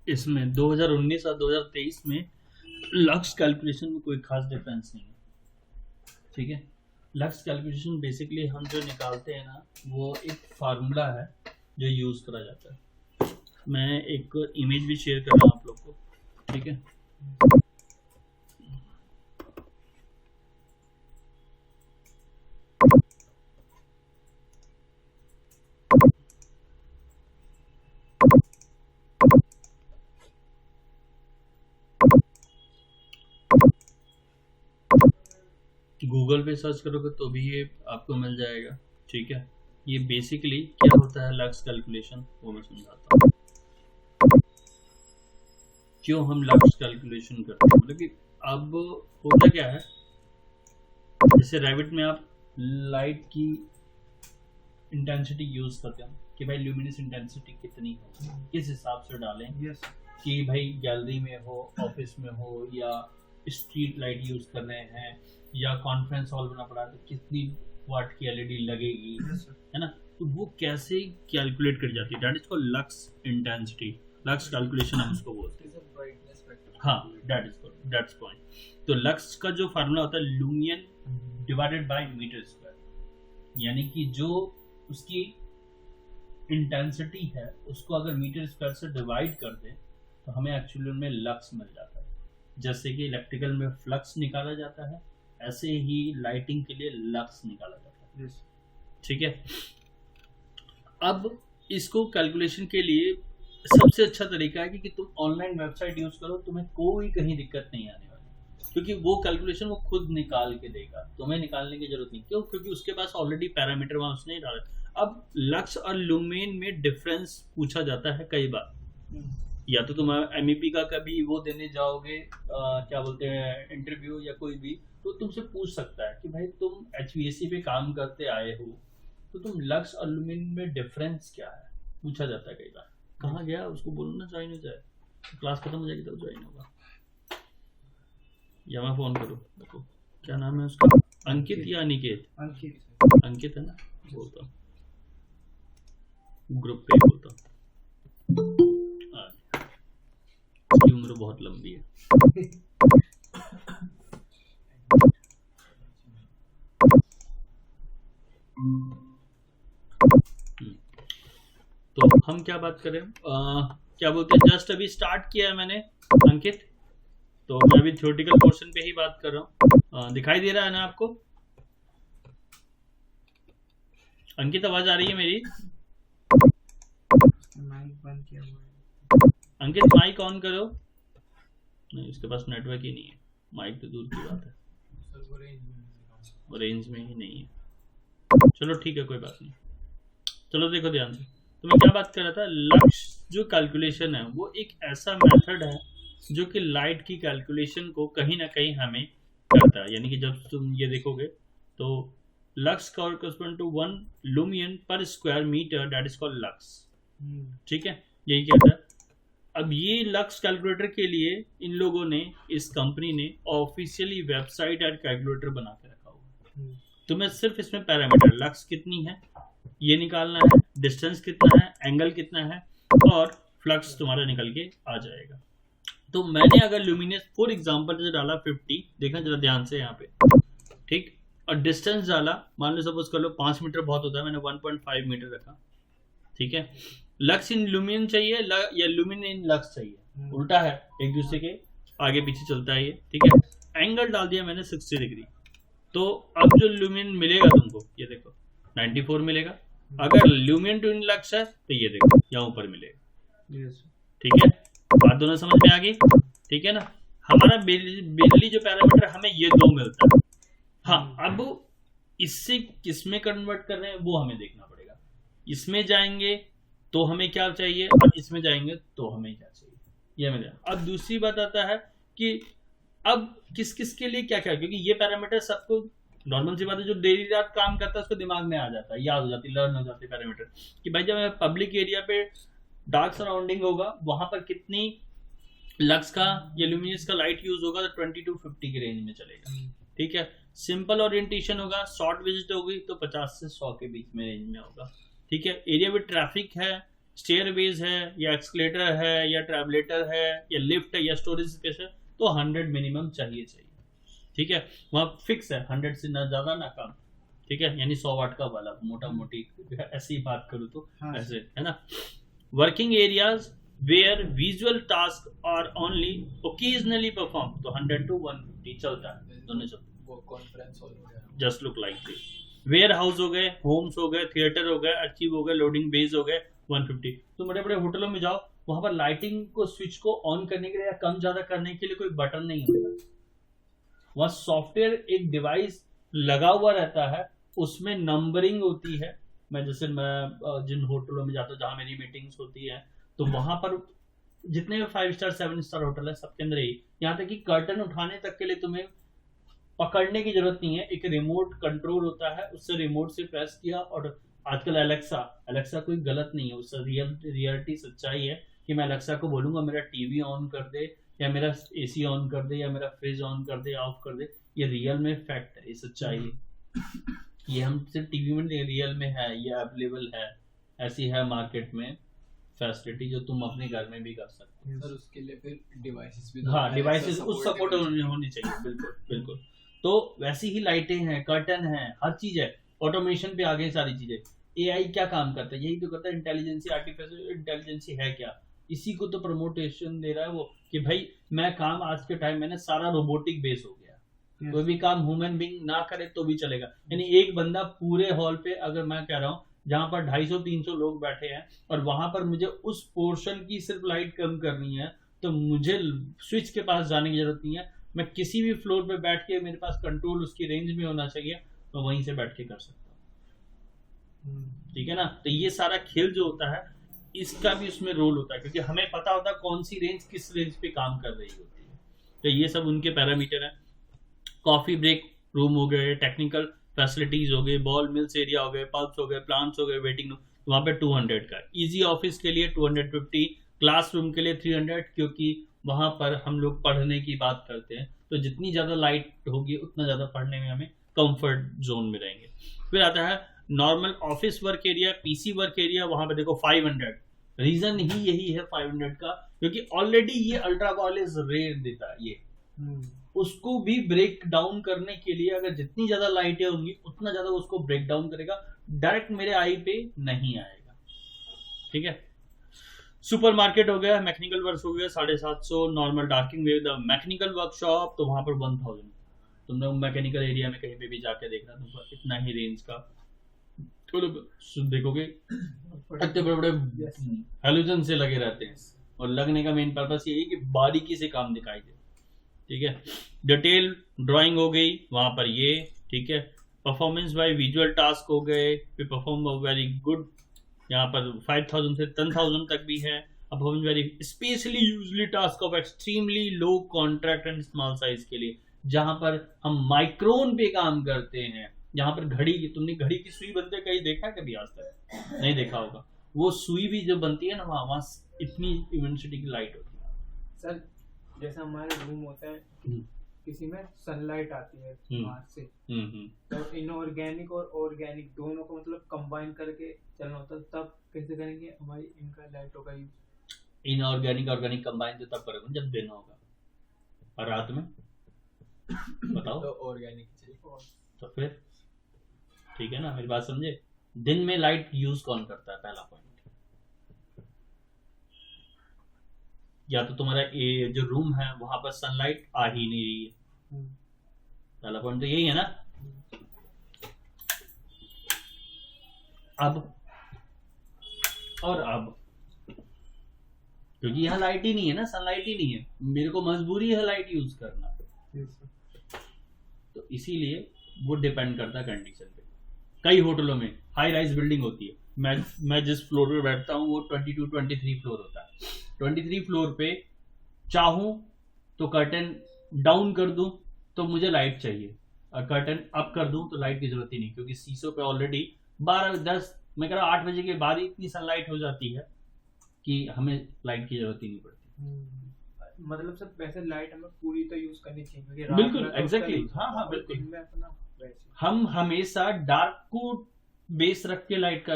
इसमें 2019 और 2023 में लक्स कैलकुलेशन में कोई खास डिफरेंस नहीं है। ठीक है, लक्स कैलकुलेशन बेसिकली हम जो निकालते हैं ना, वो एक फार्मूला है जो यूज करा जाता है। मैं एक इमेज भी शेयर कर रहा हूँ आप लोग को। ठीक है, गूगल पे सर्च करोगे तो भी ये आपको मिल जाएगा। ठीक है, ये बेसिकली क्या होता है लक्स कैलकुलेशन, वो मैं समझाता हूँ। क्यों हम लक्स कैलकुलेशन करते हैं, मतलब कि अब होता क्या है, जैसे रैबिट में आप लाइट की इंटेंसिटी यूज करते हो कि भाई ल्यूमिनस इंटेंसिटी कितनी हो, किस हिसाब से डालें। यस कि भाई गैलरी में हो, ऑफिस में हो, या स्ट्रीट लाइट यूज कर रहे हैं, या कॉन्फ्रेंस हॉल बना पड़ा तो कितनी वाट की एलईडी लगेगी, है ना। तो वो कैसे कैलकुलेट कर जाती है, that is called lux intensity, lux calculation हम उसको बोलते हैं। हाँ, दैट्स पॉइंट। तो लक्स का जो फार्मूला होता है lumen divided by metre square, यानी कि जो उसकी इंटेंसिटी है उसको अगर मीटर स्क्वायर से डिवाइड कर दे तो हमें एक्चुअली में लक्स मिल जाता है। जैसे कि इलेक्ट्रिकल में फ्लक्स निकाला जाता है, ऐसे ही लाइटिंग के लिए लक्स निकाला जाता है। ठीक है, अब इसको कैलकुलेशन के लिए सबसे अच्छा तरीका है कि तुम ऑनलाइन वेबसाइट यूज करो, तुम्हें कोई कहीं दिक्कत नहीं आने वाली, क्योंकि वो कैलकुलेशन वो खुद निकाल के देगा, तुम्हें निकालने की जरूरत नहीं। क्यों? क्योंकि उसके पास ऑलरेडी पैरामीटर वहां उसने डाला। अब लक्स और लुमेन में डिफरेंस पूछा जाता है कई बार, या तो तुम एमईपी का कभी वो देने जाओगे, क्या बोलते हैं, इंटरव्यू या कोई भी, तो तुमसे पूछ सकता है कि भाई तुम एचवीएसी पे काम करते आए हो, तो तुम लक्स और लुमेन में डिफरेंस क्या है, पूछा जाता है कई बार। कहाँ गया, उसको बोलो ना ज्वाइन हो जाए, क्लास खत्म हो जाएगी तब ज्वाइन होगा, या मैं फोन करूँ। देखो क्या नाम है उसका, अंकित या अनिकेत? अंकित है ना, बोलता हूँ ग्रुप पे बोलता हूँ। उसकी उम्र बहुत लंबी है। तो हम क्या बात करें, क्या बोलते हैं, जस्ट अभी स्टार्ट किया है मैंने अंकित, तो मैं अभी थ्योरेटिकल पोर्शन पे ही बात कर रहा हूँ। दिखाई दे रहा है ना आपको अंकित, आवाज आ रही है मेरी? माइक बंद किया हुआ है। अंकित माइक ऑन करो। नहीं, उसके पास नेटवर्क ही नहीं है, माइक तो दूर की बात है, रेंज में ही नहीं है। चलो ठीक है, कोई बात नहीं। चलो देखो ध्यान से, तो मैं क्या बात कर रहा था, लक्स जो कैलकुलेशन है वो एक ऐसा मेथड है जो कि लाइट की कैलकुलेशन को कहीं ना कहीं हमें करता है। यानी कि जब तुम ये देखोगे तो लक्स कॉरस्पॉन्ड टू 1 लुमियन पर square metre, that is called lux. ठीक है, यही कहता है। अब ये लक्स कैलकुलेटर के लिए इन लोगों ने, इस कंपनी ने ऑफिशियली वेबसाइट एंड कैलकुलेटर बना के रखा हुआ है। तुम्हें सिर्फ इसमें पैरामीटर लक्स कितनी है ये निकालना है, डिस्टेंस कितना है, एंगल कितना है, और फ्लक्स तुम्हारा निकल के आ जाएगा। तो मैंने अगर ल्यूमिनस फॉर एग्जांपल से डाला 50, देखना जरा ध्यान से यहाँ पे, ठीक, और डिस्टेंस डाला, मान लो सपोज कर लो 5 मीटर बहुत होता है, मैंने 1.5 मीटर रखा। ठीक है, लक्स इन ल्यूमिन चाहिए या ल्यूमिन इन लक्स चाहिए, उल्टा है, एक दूसरे के आगे पीछे चलता है ये। ठीक है, एंगल डाल दिया मैंने 60 डिग्री, तो अब जो ल्यूमिन मिलेगा तुमको, ये देखो 94 मिलेगा। अगर ल्यूमिन टू इन लक्स है तो ये देखो यहाँ ऊपर मिलेगा। ठीक है, बात दोनों समझ में आ गई? ठीक है ना, हमारा बेसिकली जो पैरामीटर हमें ये दो मिलता है। हाँ, अब इससे किसमें कन्वर्ट कर रहे हैं वो हमें देखना पड़ेगा। इसमें जाएंगे तो हमें क्या चाहिए, और इसमें जाएंगे तो हमें क्या चाहिए, ये हमें। अब दूसरी बात आता है कि अब किस किस के लिए क्या क्या, क्योंकि ये पैरामीटर सबको, नॉर्मल सी बात है, जो डेली रात काम करता है उसको दिमाग में आ जाता है, याद हो जाती है, लर्न हो जाती है पैरामीटर, कि भाई जब पब्लिक एरिया पे डार्क सराउंडिंग होगा वहां पर कितनी लक्स का या ल्यूमिनस का लाइट यूज होगा, तो 20 to 50 की रेंज में चलेगा। ठीक है, सिंपल ओरिएंटेशन होगा, शॉर्ट विजिट होगी तो 50 से 100 के बीच में रेंज में होगा। ठीक है, एरिया में ट्रैफिक है स्टेयरवेज है या एक्सकेलेटर है या ट्रैवलेटर है या लिफ्ट है या स्टोरेज स्पेस है, तो 100 मिनिमम चाहिए। ठीक है, वहाँ फिक्स है 100 से ना ज्यादा ना कम। ठीक है, यानी 100 वाट का बल्ब, मोटा मोटी ऐसे ही बात करूँ तो हाँ। ऐसे है ना। Working areas where visual task are only occasionally perform, तो 100 to 150 चलता है, दोनों चलते हैं। वो कॉन्फ्रेंस हॉल हो गया, just look like this. Warehouse हो गए, होम्स हो गए, थिएटर हो गए, अर्चीव हो गए, लोडिंग बेस हो गए, 150। तो बड़े बड़े होटलों में जाओ, वहां पर लाइटिंग को स्विच को ऑन करने के लिए या कम ज्यादा करने के लिए कोई बटन नहीं होता, वहां सॉफ्टवेयर एक डिवाइस लगा हुआ रहता है, उसमें नंबरिंग होती है। मैं जिन होटलों में जाता हूँ जहाँ मेरी मीटिंग्स होती है, तो वहां पर जितने 5 स्टार 7 स्टार होटल है सबके अंदर यही, यहाँ तक कि कर्टन उठाने तक के लिए तुम्हें पकड़ने की जरूरत नहीं है, एक रिमोट कंट्रोल होता है, उससे रिमोट से प्रेस किया। और आजकल अलेक्सा कोई गलत नहीं है, उससे रियलिटी सच्चाई है कि मैं अलेक्सा को बोलूंगा मेरा टीवी ऑन कर दे या मेरा एसी ऑन कर दे या मेरा फ्रिज ऑन कर दे, ऑफ कर दे। ये रियल में फैक्ट है, ये सच्चाई है, ये हम सिर्फ टीवी में नहीं, रियल में है, ये अवेलेबल है, ऐसी है मार्केट में फैसिलिटी जो तुम अपने घर में भी कर सकते हो। सर उसके लिए फिर डिवाइसेस भी, हाँ, डिवाइसेस उस सपोर्ट होनी चाहिए, बिल्कुल बिल्कुल। तो वैसी ही लाइटें हैं, कर्टन है, हर चीज है, ऑटोमेशन पे आ गई सारी चीजें। एआई क्या काम करता है, यही तो करता है इंटेलिजेंसी, आर्टिफिशियल इंटेलिजेंसी है क्या, इसी को तो प्रमोटेशन दे रहा है वो, कि भाई मैं काम आज के टाइम में सारा रोबोटिक बेस हो गया, कोई भी काम ह्यूमन बीइंग ना करे तो भी चलेगा। यानी एक बंदा पूरे हॉल पे, अगर मैं कह रहा हूँ जहां पर 250-300 लोग बैठे हैं और वहां पर मुझे उस पोर्शन की सिर्फ लाइट कम करनी है, तो मुझे स्विच के पास जाने की जरूरत नहीं है, मैं किसी भी फ्लोर पे बैठ के, मेरे पास कंट्रोल उसकी रेंज में होना चाहिए, मैं वहीं से बैठ के कर सकता हूँ। ठीक है ना। तो ये सारा खेल जो होता है, इसका भी उसमें रोल होता है, क्योंकि हमें पता होता है कौन सी रेंज किस रेंज पे काम कर रही होती है। तो ये सब उनके पैरामीटर है। कॉफी ब्रेक रूम हो गए, टेक्निकल फैसिलिटीज हो गए, बॉल मिल्स एरिया हो गए, पब्स हो गए, प्लांट्स हो गए, वेटिंग रूम, वहाँ पे 200 का। इजी ऑफिस के लिए 250, क्लासरूम के लिए 300, क्योंकि वहां पर हम लोग पढ़ने की बात करते हैं, तो जितनी ज्यादा लाइट होगी उतना ज्यादा पढ़ने में हमें कंफर्ट जोन में रहेंगे। फिर आता है normal office work area, PC work area, वहां पे देखो 500। रीजन ही यही है 500 का, क्योंकि ऑलरेडी ये अल्ट्रा वायलेट रे देता है, ये उसको भी ब्रेक डाउन करने के लिए अगर जितनी ज्यादा लाइटें होंगी उतना ज्यादा उसको ब्रेक डाउन करेगा, डायरेक्ट मेरे आई पे नहीं आएगा। ठीक है। सुपरमार्केट हो गया, मैकेनिकल वर्क हो गया 750, नॉर्मल डार्किंग विद मैकेनिकल वर्कशॉप, तो वहां पर 1000। तुम लोग मैकेनिकल एरिया में कहीं पे भी जाके देखना, तुमको इतना ही रेंज का देखोगे, इतने बड़े बड़े हेलोजन से लगे रहते हैं, और लगने का मेन पर्पस यही कि बारीकी से काम दिखाई दे। ठीक है। डिटेल ड्राइंग हो गई वहां पर ये। ठीक है। परफॉर्मेंस बाय विजुअल टास्क हो गए, फिर परफॉर्म वेरी गुड, यहाँ पर 5000 से 10,000 तक भी है। Performance very specially usually task of extremely low contract and small size के लिए, जहां पर हम माइक्रोन पे काम करते हैं, जहां पर घड़ी की, तुमने घड़ी की सुई बनते कहीं देखा कभी आज तक? नहीं देखा होगा। वो सुई भी जब बनती है ना, वहां इतनी इंटेंसिटी की लाइट होती है। सर जैसा हमारे रूम होता है, किसी में सनलाइट आती है बाहर से, तो इनऑर्गेनिक और ऑर्गेनिक दोनों को मतलब कंबाइन करके चलना होता है, तब कैसे करेंगे हमारी इनका लाइटों का यूज? इनऑर्गेनिक ऑर्गेनिक कंबाइन तो तब करोगे जब दिन होगा, और रात में बताओ तो ऑर्गेनिक चाहिए। तो फिर ठीक है ना, मेरी बात समझे। दिन में लाइट यूज कौन करता है? पहला पॉइंट, या तो तुम्हारा ये जो रूम है वहां पर सनलाइट आ ही नहीं रही है, पहला पॉइंट तो यही है ना। अब क्योंकि यहाँ लाइट ही नहीं है ना, सनलाइट ही नहीं है, मेरे को मजबूरी है लाइट यूज करना, तो इसीलिए वो डिपेंड करता है कंडीशन पे। कई होटलों में हाई राइज बिल्डिंग होती है, मैं जिस फ्लोर पे बैठता हूँ वो 22-23 फ्लोर होता है। 23 फ्लोर पे चाहूं तो कर्टन डाउन कर दूं तो मुझे लाइट चाहिए, और कर्टन अप कर दूं तो लाइट की जरूरत ही नहीं, क्योंकि शीशों पे ऑलरेडी 12-10, मैं कह रहा हूँ 8 बजे के बाद ही इतनी सनलाइट हो जाती है कि हमें लाइट की जरूरत ही नहीं पड़ती। मतलब सब वैसे लाइट हमें पूरी तो यूज करनी चाहिए, बिल्कुल एग्जैक्टली, हाँ बिल्कुल। हम हमेशा डार्क को बेस रख के लाइट का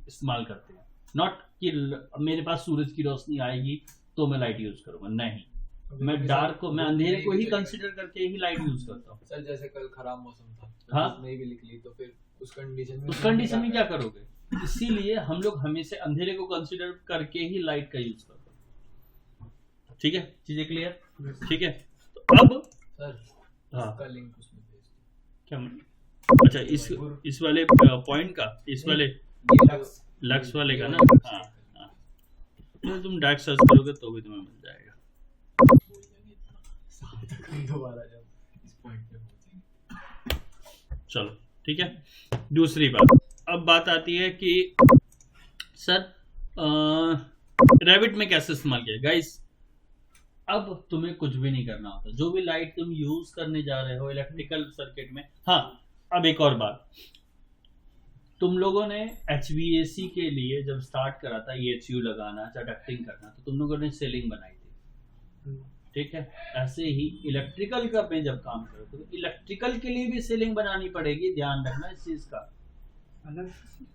इस्तेमाल करते हैं, नॉट कि मेरे पास सूरज की रोशनी आएगी तो मैं लाइट यूज करूंगा, नहीं, मैं डार्क को, मैं अंधेरे को ही कंसिडर करके ही लाइट यूज करता हूँ। सर जैसे कल खराब मौसम था, हाँ, धूप नहीं भी निकली, तो फिर उस कंडीशन में क्या करोगे? इसीलिए हम लोग हमेशा अंधेरे को कंसिडर करके ही लाइट का यूज करते हैं। ठीक है, चीजें क्लियर? ठीक है, तो अब सर हाँ, इसका लिंक उसमें भेज दो। क्या अच्छा, इस वाले पॉइंट का, इस वाले लक्स वाले का ना? हाँ हाँ, तो तुम डार्क सर्च करोगे तो भी तुम्हें मिल जाएगा। दोबारा जब इस पॉइंट पे पहुंचेंगे। चलो ठीक है। दूसरी बात, अब बात आती है कि सर रैबिट में कैसे इस्तेमाल किया। गाइस, अब तुम्हें कुछ भी नहीं करना होता, जो भी लाइट तुम यूज करने जा रहे हो इलेक्ट्रिकल सर्किट में। हाँ, अब एक और बात, तुम लोगों ने HVAC के लिए जब स्टार्ट करा था EHU लगाना, डक्टिंग करना, तो तुम लोगों ने सीलिंग बनाई थी, ठीक है। ऐसे ही इलेक्ट्रिकल का में जब काम करो तो इलेक्ट्रिकल के लिए भी सीलिंग बनानी पड़ेगी, ध्यान रखना इस चीज का।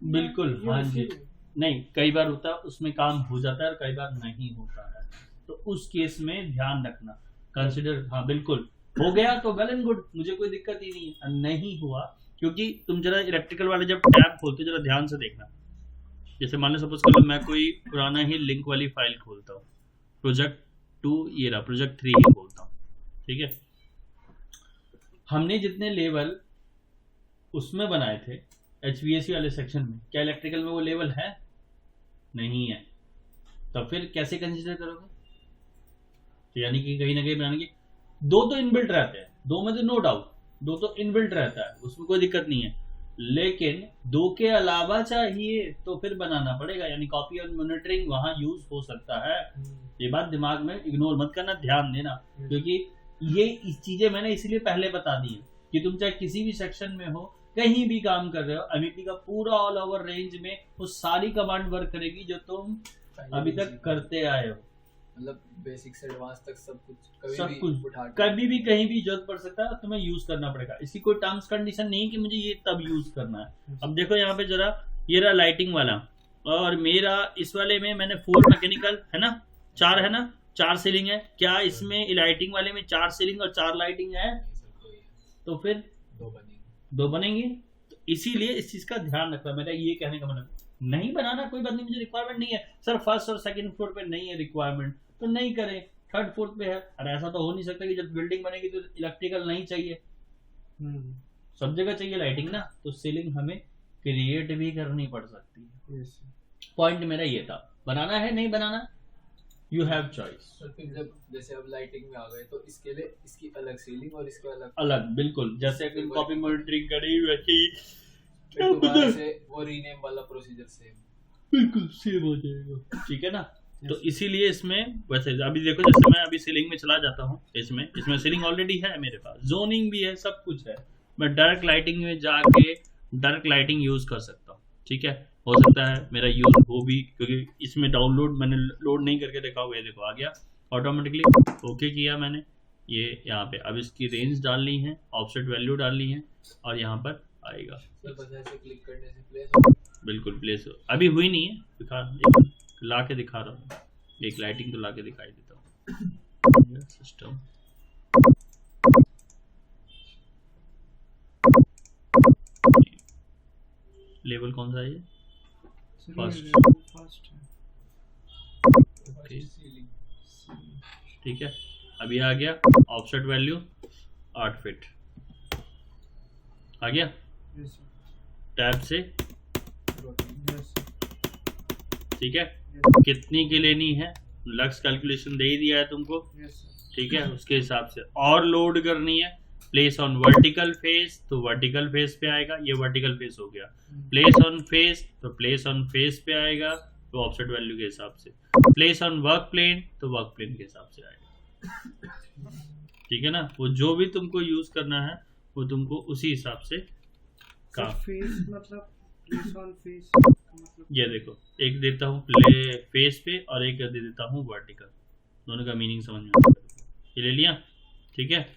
बिल्कुल, हाँ जी। नहीं, कई बार होता है उसमें काम हो जाता है और कई बार नहीं होता है, तो उस केस में ध्यान रखना, कंसिडर। हाँ बिल्कुल, हो गया तो वेल एंड गुड, मुझे कोई दिक्कत ही नहीं है। नहीं हुआ, क्योंकि तुम जरा इलेक्ट्रिकल वाले जब टैब खोलते जरा ध्यान से देखना। जैसे मान लो सपोज कर लो मैं कोई पुराना ही लिंक वाली फाइल खोलता हूँ, प्रोजेक्ट 2 ये रहा, प्रोजेक्ट 3 ही खोलता हूँ, ठीक है। हमने जितने लेवल उसमें बनाए थे HVAC वाले सेक्शन में, क्या इलेक्ट्रिकल में वो लेवल है? नहीं है, तो फिर कैसे कंसिडर करोगे? तो यानी कि कहीं ना कहीं बनाने की दो तो इनबिल्ट रहते हैं, दो में तो नो डाउट, दो तो इनबिल्ट रहता है, उसमें कोई दिक्कत नहीं है, लेकिन दो के अलावा चाहिए तो फिर बनाना पड़ेगा, यानी कॉपी और मॉनिटरिंग वहां यूज हो सकता है। ये बात दिमाग में इग्नोर मत करना, ध्यान देना, क्योंकि ये चीजें मैंने इसलिए पहले बता दी है कि तुम चाहे किसी भी सेक्शन में हो, कहीं भी काम कर रहे हो, MEP का पूरा ऑल ओवर रेंज में वो सारी कमांड वर्क करेगी जो तुम अभी तक करते आए हो, मतलब बेसिक से एडवांस तक सब कुछ, कभी भी कहीं भी जरूरत पड़ सकता है, तुम्हें यूज करना पड़ेगा। इसकी कोई टर्म्स कंडीशन नहीं कि मुझे ये तब यूज करना है। अब देखो यहाँ पे जरा, ये रहा लाइटिंग वाला, और मेरा इस वाले में मैंने 4 मैकेनिकल है ना, 4 है ना, 4 सीलिंग है। क्या इसमें लाइटिंग वाले में 4 सीलिंग और 4 लाइटिंग है? तो फिर 2 बनेंगे। तो इसीलिए इस चीज का ध्यान रखना, मेरा ये कहने का मतलब नहीं बनाना कोई बात नहीं, मुझे रिक्वायरमेंट नहीं है सर, फर्स्ट और सेकंड फ्लोर पे नहीं है रिक्वायरमेंट तो नहीं करें, थर्ड फोर्थ पे है। अरे ऐसा तो हो नहीं सकता कि जब बिल्डिंग बनेगी तो इलेक्ट्रिकल नहीं चाहिए, सब जगह चाहिए लाइटिंग ना, तो सीलिंग हमें क्रिएट भी करनी पड़ सकती है। पॉइंट मेरा ये था, बनाना है नहीं बनाना, यू हैव चॉइस। फिर जब जैसे अब लाइटिंग में आ गए तो इसके लिए इसकी अलग सीलिंग और इसके अलग बिल्कुल, जैसे कि कॉपी मॉनिटरिंग करी वैसे दोबारा से वो रीनेम वाला प्रोसीजर सेम, बिल्कुल सेम हो जाएगा, ठीक है ना। तो इसीलिए इसमें वैसे अभी देखो, जैसे मैं अभी सीलिंग में चला जाता हूँ, इसमें सीलिंग ऑलरेडी है मेरे पास, जोनिंग भी है, सब कुछ है, मैं डायरेक्ट लाइटिंग में जाके डायरेक्ट लाइटिंग यूज कर सकता हूँ, ठीक है। हो सकता है मेरा यूज हो भी, क्योंकि इसमें डाउनलोड मैंने लोड नहीं करके देखा हुआ है, देखो आ गया ऑटोमेटिकली, ओके किया मैंने, ये यहाँ पे अब इसकी रेंज डालनी है, ऑफसेट वैल्यू डालनी है, और यहाँ पर आएगा क्लिक करने से प्लेस, बिल्कुल प्लेस अभी हुई नहीं है, दिखा ला के दिखा रहा हूँ, एक लाइटिंग तो ला के दिखाई देता हूँ। सिस्टम लेवल कौन सा है ये? फर्स्ट, ओके ठीक है। अभी आ गया ऑफसेट वैल्यू 8 फीट आ गया, टैब से, ठीक है। कितनी की लेनी है, लक्स कैलकुलेशन दे ही दिया है तुमको, ठीक है। उसके हिसाब से और लोड करनी है, प्लेस ऑन वर्टिकल फेस तो वर्टिकल फेस पे आएगा, ये वर्टिकल फेस हो गया, प्लेस ऑन फेस तो प्लेस ऑन फेस पे आएगा, तो ऑफसेट वैल्यू के हिसाब से, प्लेस ऑन वर्क प्लेन तो वर्क प्लेन के हिसाब से आएगा, ठीक है ना। वो जो भी तुमको यूज करना है वो तुमको उसी हिसाब से काम। फेस मतलब प्लेस ऑन फेस, ये देखो, एक देता हूँ प्ले फेस पे और एक दे देता हूँ वर्टिकल, दोनों का मीनिंग समझ में आता है। ये ले लिया, ठीक है।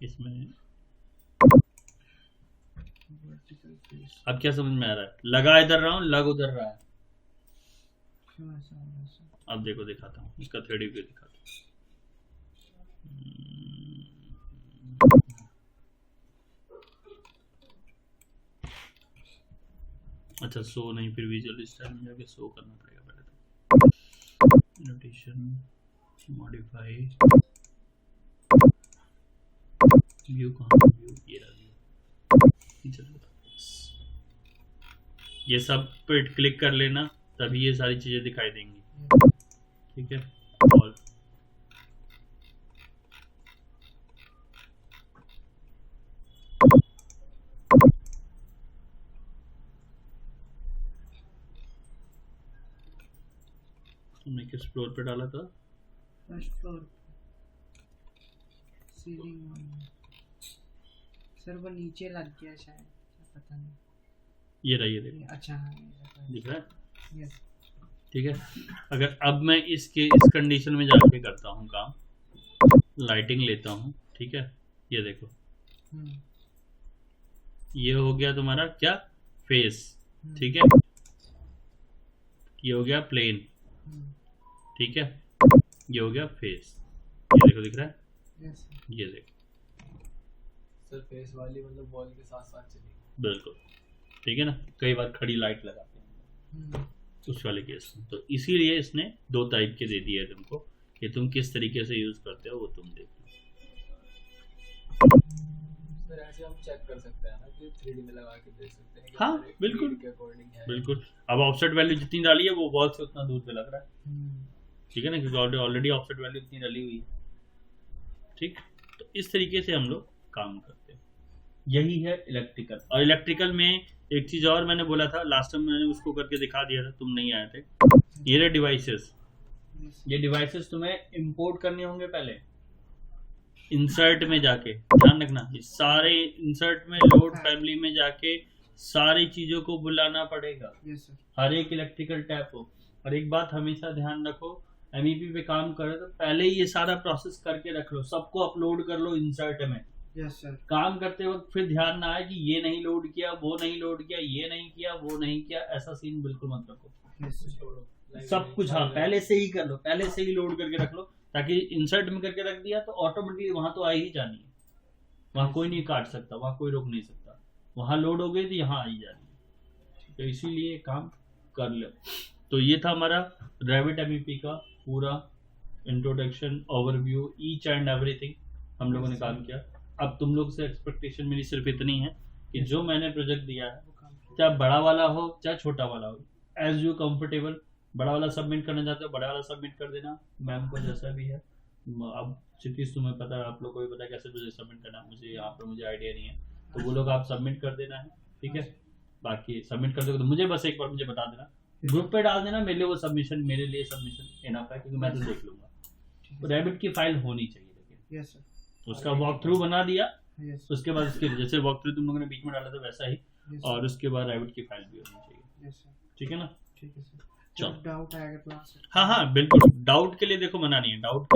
इसमें इलेक्ट्रिकल फेस अब क्या समझ में आ रहा है? लगा इधर रहा हूँ, लग उधर रहा है। क्यों ऐसा हो रहा है सर? अब देखो दिखाता हूँ, इसका 3D व्यू दिखाता हूँ। अच्छा शो नहीं, फिर विजुअल स्टाइल में जाके शो करना पड़ेगा पहले तो। नोटेशन, मॉडिफाई, व्यू कहाँ है? व्यू ये रहा व्यू। चलो ये सब पे क्लिक कर लेना, तभी ये सारी चीजें दिखाई देंगी। ठीक है। और तुमने किस फ्लोर पे डाला था? फर्स्ट फ्लोर सीलिंग सर, वो नीचे लग गया शायद, पता नहीं। ये रही, ये देखो अच्छा हाँ, ये दिख रहा है। यस ठीक है। अगर अब मैं इस कंडीशन में जाके करता हूँ काम, लाइटिंग लेता हूँ, ठीक है, ये देखो ये हो गया तुम्हारा क्या, फेस। ठीक है, ये हो गया प्लेन। ठीक है, ये हो गया फेस। ये देखो दिख रहा है, यस ये देखो सर फेस वाली मतलब वॉल के साथ साथ चलेगी। बिल्कुल। ठीक है ना, कई बार खड़ी लाइट लगाते हैं उस वाले केस में। तो इसीलिए इसने 2 टाइप के दे दिए है तुमको, कि तुम किस तरीके से यूज करते हो वो तुम देखो। सर ऐसे हम चेक कर सकते हैं ना कि 3D में लगा के देख सकते हैं कि हाँ, हमारे बिल्कुल। need के अकॉर्डिंग है। बिल्कुल। अब ऑफसेट वैल्यू जितनी डाली है वो वॉल से उतना दूर पे लग रहा है। ठीक है ना, क्योंकि ऑलरेडी ऑफसेट वैल्यू इतनी डाली हुई है। ठीक, तो इस तरीके से हम लोग काम करते हैं। यही है इलेक्ट्रिकल। और इलेक्ट्रिकल में एक चीज और मैंने बोला था लास्ट टाइम, मैंने उसको करके दिखा दिया था, तुम नहीं आए थे। ये रहे डिवाइसेस। ये डिवाइसेस तुम्हें इंपोर्ट करने होंगे पहले इंसर्ट में जाके, ध्यान रखना। ये सारे इंसर्ट में, लोड फैमिली में जाके सारी चीजों को बुलाना पड़ेगा, यस सर, हर एक इलेक्ट्रिकल टैप हो। और एक बात हमेशा ध्यान रखो, एमईपी पे काम करो तो पहले ही ये सारा प्रोसेस करके रख लो, सबको अपलोड कर लो इंसर्ट में। यस सर, काम करते वक्त फिर ध्यान ना आए कि ये नहीं लोड किया, वो नहीं लोड किया, ये नहीं किया, वो नहीं किया, ऐसा सीन बिल्कुल मत रखो। यस सर, छोड़ो सब कुछ हाँ पहले से ही कर लो, पहले से ही लोड करके रख लो, ताकि इंसर्ट में करके रख दिया तो ऑटोमेटिकली वहां तो आ ही जानी है, वहां कोई नहीं काट सकता, वहां कोई रोक नहीं सकता, वहां लोड हो गई तो यहाँ आ ही जानी है। तो इसीलिए काम कर लो। तो ये था हमारा रेविट एमईपी का पूरा introduction, overview, each and everything हम लोगों ने काम किया। अब तुम लोग से एक्सपेक्टेशन मेरी सिर्फ इतनी है कि जो मैंने प्रोजेक्ट दिया है, चाहे बड़ा वाला हो चाहे छोटा वाला हो, एज यू कंफर्टेबल, बड़ा वाला सबमिट करना चाहते हो बड़ा वाला सबमिट कर देना, मैम को जैसा भी है। अब क्षितिज तुम्हें पता है, आप लोग को भी पता है कैसे प्रोजेक्ट सबमिट करना है, मुझे यहाँ पर मुझे आइडिया नहीं है, तो वो लोग आप सबमिट कर देना है। ठीक है, बाकी सबमिट कर दोगे तो मुझे बस एक बार मुझे बता देना, ग्रुप पे डाल देना, मेरे लिए वो सबमिशन, मेरे लिए सबमिशन इनफ है, क्योंकि मैं तो देख लूंगा। रैबिट की फाइल होनी चाहिए, लेकिन यस सर, उसका वॉक थ्रू बना दिया, यस उसके बाद उसके जैसे वॉक थ्रू तुम लोगों ने बीच में डाला था वैसा ही, यस और उसके बाद रैबिट की फाइल भी होनी चाहिए। यस सर, ठीक है ना, ठीक है सर। चलो। डाउट आएगा तो आ सकते हाँ हाँ बिल्कुल, डाउट के लिए देखो मना नहीं है, डाउट